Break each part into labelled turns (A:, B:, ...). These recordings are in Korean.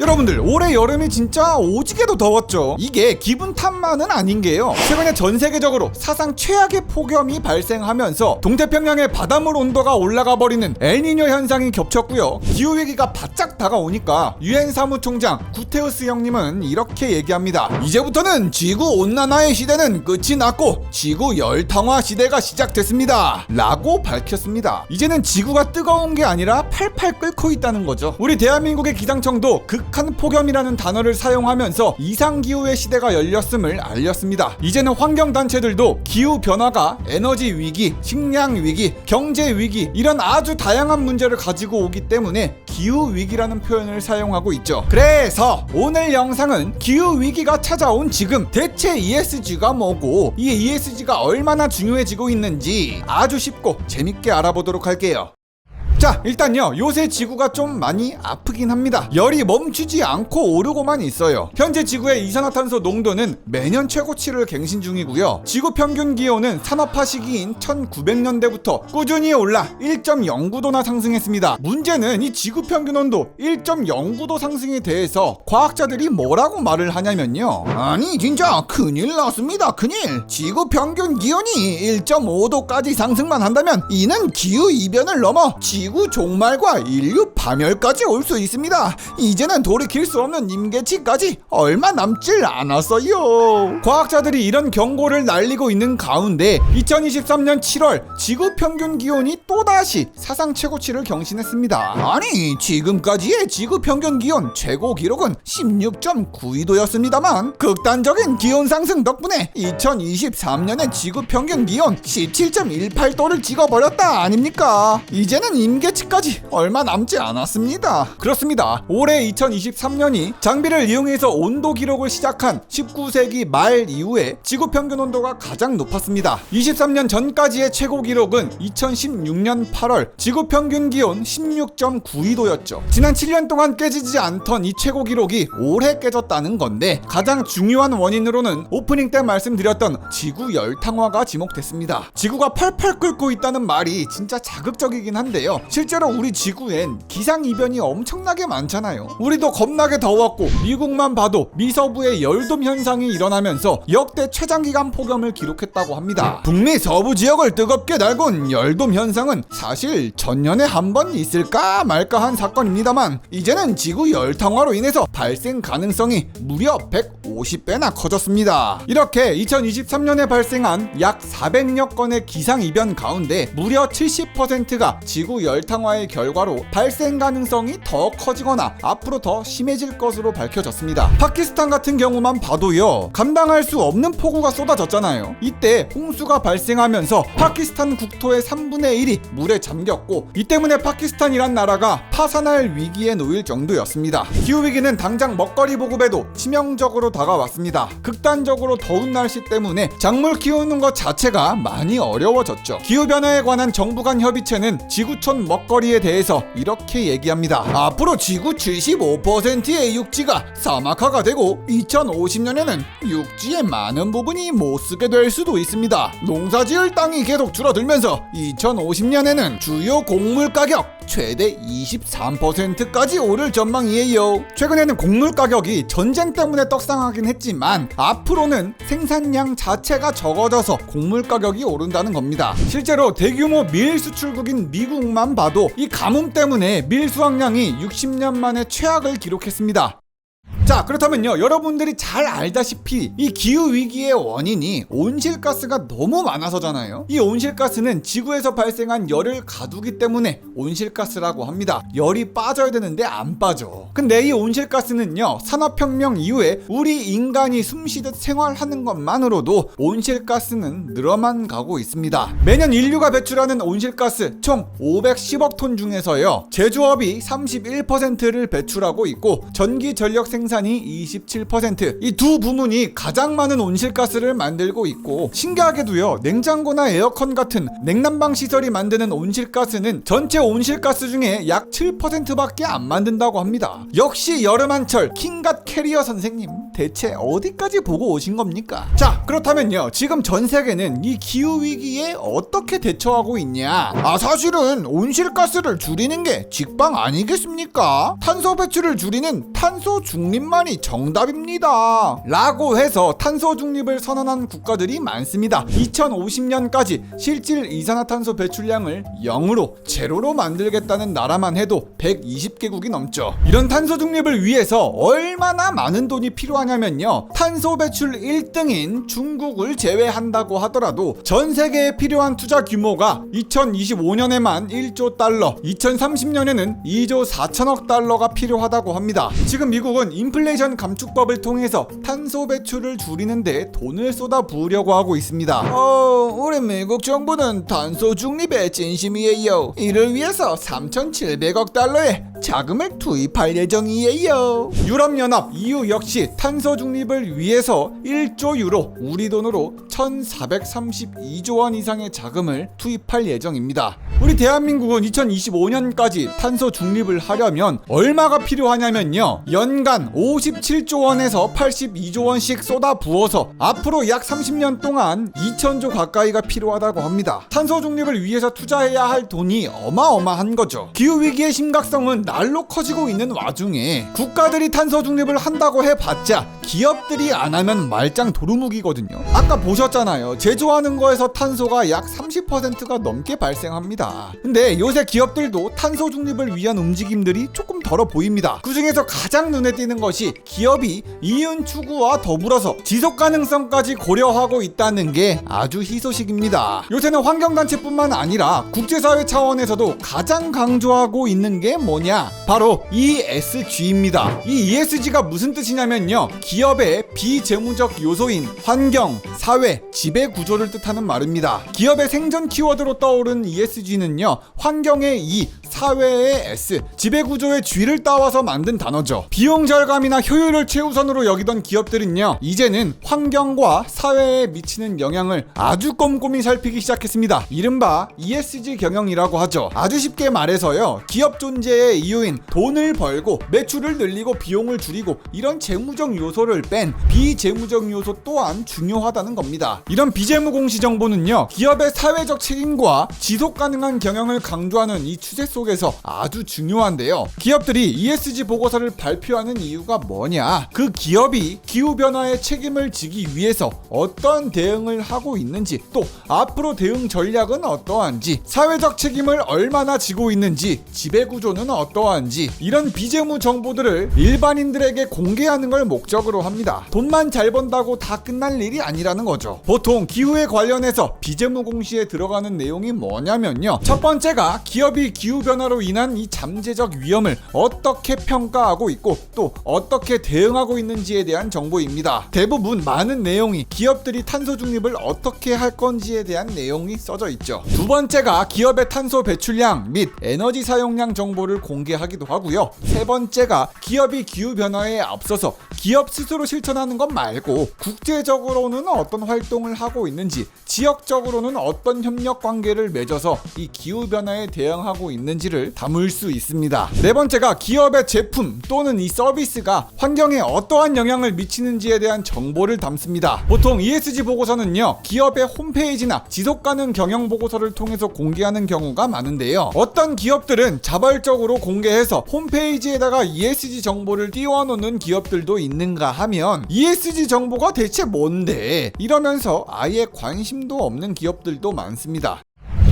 A: 여러분들, 올해 여름이 진짜 오지게도 더웠죠. 이게 기분 탓만은 아닌 게요, 최근에 전 세계적으로 사상 최악의 폭염이 발생하면서 동태평양의 바닷물 온도가 올라가 버리는 엘니뇨 현상이 겹쳤고요. 기후위기가 바짝 다가오니까 유엔 사무총장 구테우스 형님은 이렇게 얘기합니다. 이제부터는 지구온난화의 시대는 끝이 났고 지구 열탕화 시대가 시작됐습니다 라고 밝혔습니다. 이제는 지구가 뜨거운 게 아니라 팔팔 끓고 있다는 거죠. 우리 대한민국의 기상청도 극한 폭염이라는 단어를 사용하면서 이상기후의 시대가 열렸음을 알렸습니다. 이제는 환경단체들도 기후변화가 에너지 위기, 식량 위기, 경제 위기 이런 아주 다양한 문제를 가지고 오기 때문에 기후위기라는 표현을 사용하고 있죠. 그래서 오늘 영상은 기후위기가 찾아온 지금 대체 ESG가 뭐고 이 ESG가 얼마나 중요해지고 있는지 아주 쉽고 재밌게 알아보도록 할게요. 자, 일단요, 요새 지구가 좀 많이 아프긴 합니다. 열이 멈추지 않고 오르고만 있어요. 현재 지구의 이산화탄소 농도는 매년 최고치를 갱신 중이고요. 지구 평균 기온은 산업화 시기인 1900년대부터 꾸준히 올라 1.09도나 상승했습니다. 문제는 이 지구 평균 온도 1.09도 상승에 대해서 과학자들이 뭐라고 말을 하냐면요, 아니 진짜 큰일 났습니다. 큰일. 지구 평균 기온이 1.5도까지 상승만 한다면 이는 기후 이변을 넘어 지구 종말과 인류 파멸까지 올 수 있습니다. 이제는 돌이킬 수 없는 임계치까지 얼마 남질 않았어요. 과학자들이 이런 경고를 날리고 있는 가운데 2023년 7월 지구 평균 기온이 또다시 사상 최고치를 경신했습니다. 아니, 지금까지의 지구 평균 기온 최고 기록은 16.92도였습니다만 극단적인 기온 상승 덕분에 2023년의 지구 평균 기온 17.18도를 찍어버렸다 아닙니까? 이제는 임계치까지 얼마 남지 않았습니다. 그렇습니다. 올해 2023년이 장비를 이용해서 온도 기록을 시작한 19세기 말 이후에 지구 평균 온도가 가장 높았습니다. 23년 전까지의 최고 기록은 2016년 8월 지구 평균 기온 16.92도였죠. 지난 7년 동안 깨지지 않던 이 최고 기록이 올해 깨졌다는 건데, 가장 중요한 원인으로는 오프닝 때 말씀드렸던 지구 열탕화가 지목됐습니다. 지구가 펄펄 끓고 있다는 말이 진짜 자극적이긴 한데요, 실제로 우리 지구엔 기상이변이 엄청나게 많잖아요. 우리도 겁나게 더웠고 미국만 봐도 미서부의 열돔 현상이 일어나면서 역대 최장기간 폭염을 기록했다고 합니다. 북미 서부 지역을 뜨겁게 달군 열돔 현상은 사실 전년에 한 번 있을까 말까 한 사건입니다만, 이제는 지구 열탕화로 인해서 발생 가능성이 무려 150배나 커졌습니다. 이렇게 2023년에 발생한 약 400여 건의 기상이변 가운데 무려 70%가 지구 열탕화의 결과로 발생 가능성이 더 커지거나 앞으로 더 심해질 것으로 밝혀졌습니다. 파키스탄 같은 경우만 봐도요, 감당할 수 없는 폭우가 쏟아졌잖아요. 이때 홍수가 발생하면서 파키스탄 국토의 3분의 1이 물에 잠겼고, 이 때문에 파키스탄이란 나라가 파산할 위기에 놓일 정도였습니다. 기후위기는 당장 먹거리 보급에도 치명적으로 다가왔습니다. 극단적으로 더운 날씨 때문에 작물 키우는 것 자체가 많이 어려워졌죠. 기후변화에 관한 정부 간 협의체는 지구촌 먹거리에 대해서 이렇게 얘기합니다. 앞으로 지구 75%의 육지가 사막화가 되고 2050년에는 육지의 많은 부분이 못쓰게 될 수도 있습니다. 농사지을 땅이 계속 줄어들면서 2050년에는 주요 곡물 가격 최대 23%까지 오를 전망이에요. 최근에는 곡물 가격이 전쟁 때문에 떡상하긴 했지만 앞으로는 생산량 자체가 적어져서 곡물 가격이 오른다는 겁니다. 실제로 대규모 밀 수출국인 미국만 봐도 이 가뭄 때문에 밀 수확량이 60년 만에 최악을 기록했습니다. 자, 그렇다면요, 여러분들이 잘 알다시피 이 기후위기의 원인이 온실가스가 너무 많아서잖아요. 이 온실가스는 지구에서 발생한 열을 가두기 때문에 온실가스라고 합니다. 열이 빠져야 되는데 안 빠져. 근데 이 온실가스는요, 산업혁명 이후에 우리 인간이 숨쉬듯 생활하는 것만으로도 온실가스는 늘어만 가고 있습니다. 매년 인류가 배출하는 온실가스 총 510억 톤 중에서요, 제조업이 31%를 배출하고 있고 전기 전력 생산이 27%, 이 두 부문이 가장 많은 온실가스를 만들고 있고, 신기하게도요, 냉장고나 에어컨 같은 냉난방 시설이 만드는 온실가스는 전체 온실가스 중에 약 7%밖에 안 만든다고 합니다. 역시 여름한철 킹갓 캐리어 선생님 대체 어디까지 보고 오신 겁니까? 자, 그렇다면요, 지금 전 세계는 이 기후위기에 어떻게 대처하고 있냐? 사실은 온실가스를 줄이는 게 직방 아니겠습니까? 탄소 배출을 줄이는 탄소 중립만이 정답입니다 라고 해서 탄소 중립을 선언한 국가들이 많습니다. 2050년까지 실질 이산화탄소 배출량을 0으로 제로로 만들겠다는 나라만 해도 120개국이 넘죠. 이런 탄소 중립을 위해서 얼마나 많은 돈이 필요하냐면요, 탄소 배출 1등인 중국을 제외한다고 하더라도 전 세계에 필요한 투자 규모가 2025년에만 1조 달러, 2030년에는 2조 4천억 달러가 필요하다고 합니다. 지금 미국은 인플레이션 감축법을 통해서 탄소 배출을 줄이는데 돈을 쏟아부으려고 하고 있습니다. 우리 미국 정부는 탄소 중립에 진심이에요. 이를 위해서 3,700억 달러의 자금을 투입할 예정이에요. 유럽연합 EU 역시 탄소 중립을 위해서 1조 유로, 우리 돈으로 1,432조 원 이상의 자금을 투입할 예정입니다. 우리 대한민국은 2025년까지 탄소 중립을 하려면 얼마가 필요하냐면요, 연간 57조 원에서 82조 원씩 쏟아부어서 앞으로 약 30년 동안 2,000조 가까이가 필요하다고 합니다. 탄소 중립을 위해서 투자해야 할 돈이 어마어마한 거죠. 기후위기의 심각성은 날로 커지고 있는 와중에 국가들이 탄소 중립을 한다고 해봤자 기업들이 안 하면 말짱 도루묵이거든요. 아까 보셨잖아요. 제조하는 거에서 탄소가 약 30%가 넘게 발생합니다. 근데 요새 기업들도 탄소 중립을 위한 움직임들이 조금 덜어 보입니다. 그 중에서 가장 눈에 띄는 것이 기업이 이윤 추구와 더불어서 지속 가능성까지 고려하고 있다는 게 아주 희소식입니다. 요새는 환경단체뿐만 아니라 국제사회 차원에서도 가장 강조하고 있는 게 뭐냐? 바로 ESG입니다. 이 ESG가 무슨 뜻이냐면요, 기업의 비재무적 요소인 환경, 사회, 지배 구조를 뜻하는 말입니다. 기업의 생존 키워드로 떠오른 ESG는요, 환경의 E, 사회의 S, 지배 구조의 G를 따와서 만든 단어죠. 비용 절감이나 효율을 최우선으로 여기던 기업들은요, 이제는 환경과 사회에 미치는 영향을 아주 꼼꼼히 살피기 시작했습니다. 이른바 ESG 경영이라고 하죠. 아주 쉽게 말해서요, 기업 존재의 이유인 돈을 벌고 매출을 늘리고 비용을 줄이고 이런 재무적 요소를 뺀 비재무적 요소 또한 중요하다는 겁니다. 이런 비재무 공시 정보는요, 기업의 사회적 책임과 지속 가능한 경영을 강조하는 이 추세 속에서 아주 중요한데요. 기업들이 ESG 보고서를 발표하는 이유가 뭐냐? 그 기업이 기후변화에 책임을 지기 위해서 어떤 대응을 하고 있는지, 또 앞으로 대응 전략은 어떠한지, 사회적 책임을 얼마나 지고 있는지, 지배구조는 어떠한지, 이런 비재무 정보들을 일반인들에게 공개하는 걸 목적으로 합니다. 돈만 잘 번다고 다 끝날 일이 아니라는 거죠. 보통 기후에 관련해서 비재무 공시에 들어가는 내용이 뭐냐면요, 첫 번째가 기업이 기후변화로 인한 이 잠재적 위험을 어떻게 평가하고 있고 또 어떻게 대응하고 있는지에 대한 정보입니다. 대부분 많은 내용이 기업들이 탄소 중립을 어떻게 할 건지에 대한 내용이 써져 있죠. 두 번째가 기업의 탄소 배출량 및 에너지 사용량 정보를 공개하기도 하고요. 세 번째가 기업이 기후변화에 앞서서 기업 스스로 실천하는 것 말고 국제적으로는 어떤 활동을 하고 있는지, 지역적으로는 어떤 협력 관계를 맺어서 이 기후변화에 대응하고 있는지를 담을 수 있습니다. 네 번째가 기업의 제품 또는 이 서비스가 환경에 어떠한 영향을 미치는지에 대한 정보를 담습니다. 보통 ESG 보고서는요, 기업의 홈페이지나 지속가능 경영 보고서를 통해서 공개하는 경우가 많은데요. 어떤 기업들은 자발적으로 공개해서 홈페이지에다가 ESG 정보를 띄워놓는 기업들도 있는가 하면, ESG 정보가 대체 뭔데? 이러면서 아예 관심도 없는 기업들도 많습니다.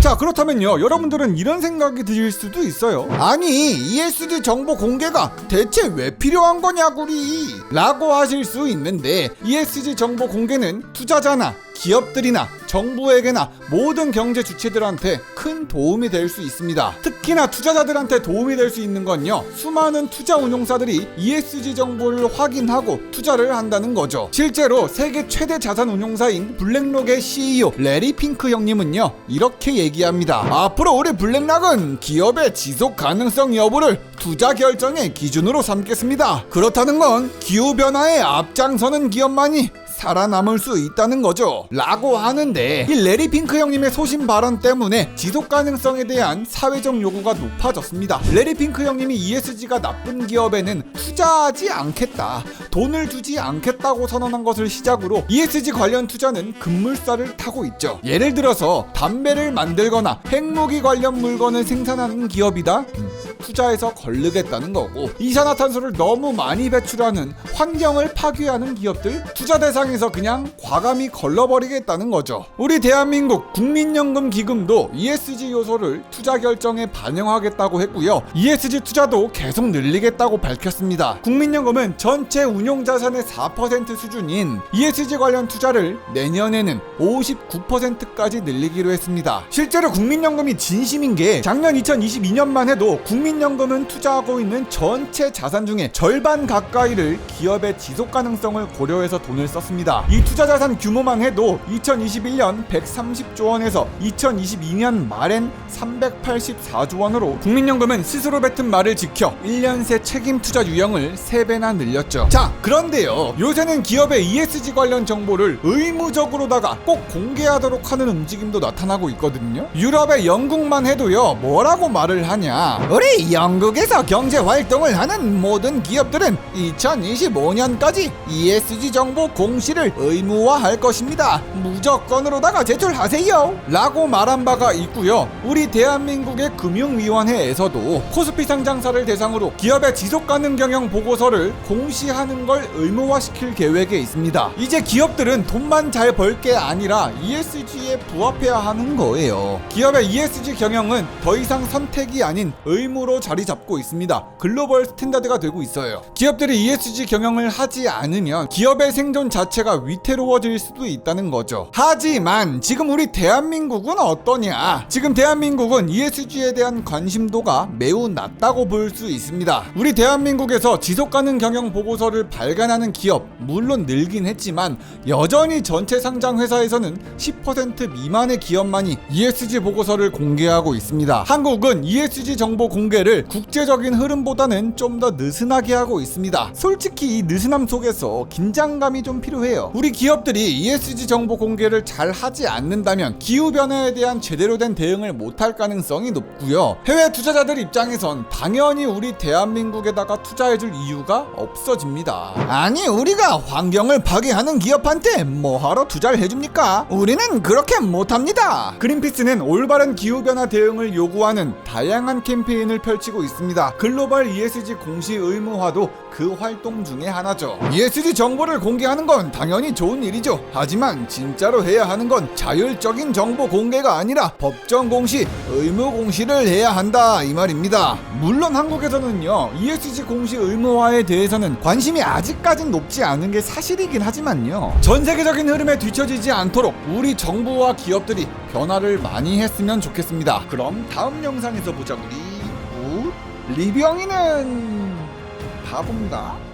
A: 자, 그렇다면요, 여러분들은 이런 생각이 드실 수도 있어요. 아니, ESG 정보 공개가 대체 왜 필요한 거냐구리 라고 하실 수 있는데, ESG 정보 공개는 투자자나 기업들이나 정부에게나 모든 경제 주체들한테 큰 도움이 될 수 있습니다. 특히나 투자자들한테 도움이 될 수 있는 건요, 수많은 투자 운용사들이 ESG 정보를 확인하고 투자를 한다는 거죠. 실제로 세계 최대 자산 운용사인 블랙록의 CEO 레리 핑크 형님은요, 이렇게 얘기합니다. 앞으로 우리 블랙록은 기업의 지속 가능성 여부를 투자 결정의 기준으로 삼겠습니다. 그렇다는 건 기후변화에 앞장서는 기업만이 살아남을 수 있다는 거죠 라고 하는데, 이 레리 핑크 형님의 소신 발언 때문에 지속 가능성에 대한 사회적 요구가 높아졌습니다. 레리 핑크 형님이 ESG가 나쁜 기업에는 투자하지 않겠다, 돈을 주지 않겠다고 선언한 것을 시작으로 ESG 관련 투자는 급물살을 타고 있죠. 예를 들어서 담배를 만들거나 핵무기 관련 물건을 생산하는 기업이다? 투자해서 걸르겠다는 거고, 이산화탄소를 너무 많이 배출하는 환경을 파괴하는 기업들 투자 대상에서 그냥 과감히 걸러버리겠다는 거죠. 우리 대한민국 국민연금 기금도 ESG 요소를 투자 결정에 반영하겠다고 했고요. ESG 투자도 계속 늘리겠다고 밝혔습니다. 국민연금은 전체 운용자산의 4% 수준인 ESG 관련 투자를 내년에는 59%까지 늘리기로 했습니다. 실제로 국민연금이 진심인 게, 작년 2022년만 해도 국민연금은 투자하고 있는 전체 자산 중에 절반 가까이를 기업의 지속 가능성을 고려해서 돈을 썼습니다. 이 투자 자산 규모만 해도 2021년 130조 원에서 2022년 말엔 384조 원으로 국민연금은 스스로 뱉은 말을 지켜 1년 새 책임 투자 유형을 3배나 늘렸죠. 자, 그런데요, 요새는 기업의 ESG 관련 정보를 의무적으로다가 꼭 공개하도록 하는 움직임도 나타나고 있거든요. 유럽의 영국만 해도요, 뭐라고 말을 하냐, 우리 영국에서 경제 활동을 하는 모든 기업들은 2025년까지 ESG 정보 공시를 의무화할 것입니다. 무조건으로다가 제출하세요 라고 말한 바가 있고요. 우리 대한민국의 금융위원회에서도 코스피 상장사를 대상으로 기업의 지속가능 경영 보고서를 공시하는 걸 의무화시킬 계획에 있습니다. 이제 기업들은 돈만 잘 벌 게 아니라 ESG에 부합해야 하는 거예요. 기업의 ESG 경영은 더 이상 선택이 아닌 의무로 자리 잡고 있습니다. 글로벌 스탠다드가 되고 있어요. 기업들이 ESG 경영을 하지 않으면 기업의 생존 자체가 위태로워질 수도 있다는 거죠. 하지만 지금 우리 대한민국은 어떠냐? 지금 대한민국은 ESG에 대한 관심도가 매우 낮다고 볼 수 있습니다. 우리 대한민국에서 지속가능 경영 보고서를 발간하는 기업 물론 늘긴 했지만, 여전히 전체 상장 회사에서는 10% 미만의 기업만이 ESG 보고서를 공개하고 있습니다. 한국은 ESG 정보 공개를 국제적인 흐름보다는 좀 더 느슨하게 하고 있습니다. 솔직히 이 느슨함 속에서 긴장감이 좀 필요해요. 우리 기업들이 ESG 정보 공개를 잘 하지 않는다면 기후변화에 대한 제대로 된 대응을 못할 가능성이 높고요. 해외 투자자들 입장에선 당연히 우리 대한민국에다가 투자해줄 이유가 없어집니다. 아니, 우리가 환경을 파괴하는 기업한테 뭐하러 투자를 해줍니까? 우리는 그렇게 못합니다. 그린피스는 올바른 기후변화 대응을 요구하는 다양한 캠페인을 펼치고 있습니다. 글로벌 ESG 공시 의무화도 그 활동 중에 하나죠. ESG 정보를 공개하는 건 당연히 좋은 일이죠. 하지만 진짜로 해야 하는 건 자율적인 정보 공개가 아니라 법정 공시, 의무 공시를 해야 한다, 이 말입니다. 물론 한국에서는요, ESG 공시 의무화에 대해서는 관심이 아직까진 높지 않은 게 사실이긴 하지만요, 전 세계적인 흐름에 뒤처지지 않도록 우리 정부와 기업들이 변화를 많이 했으면 좋겠습니다. 그럼 다음 영상에서 보자. 우리 리병이는 바본가?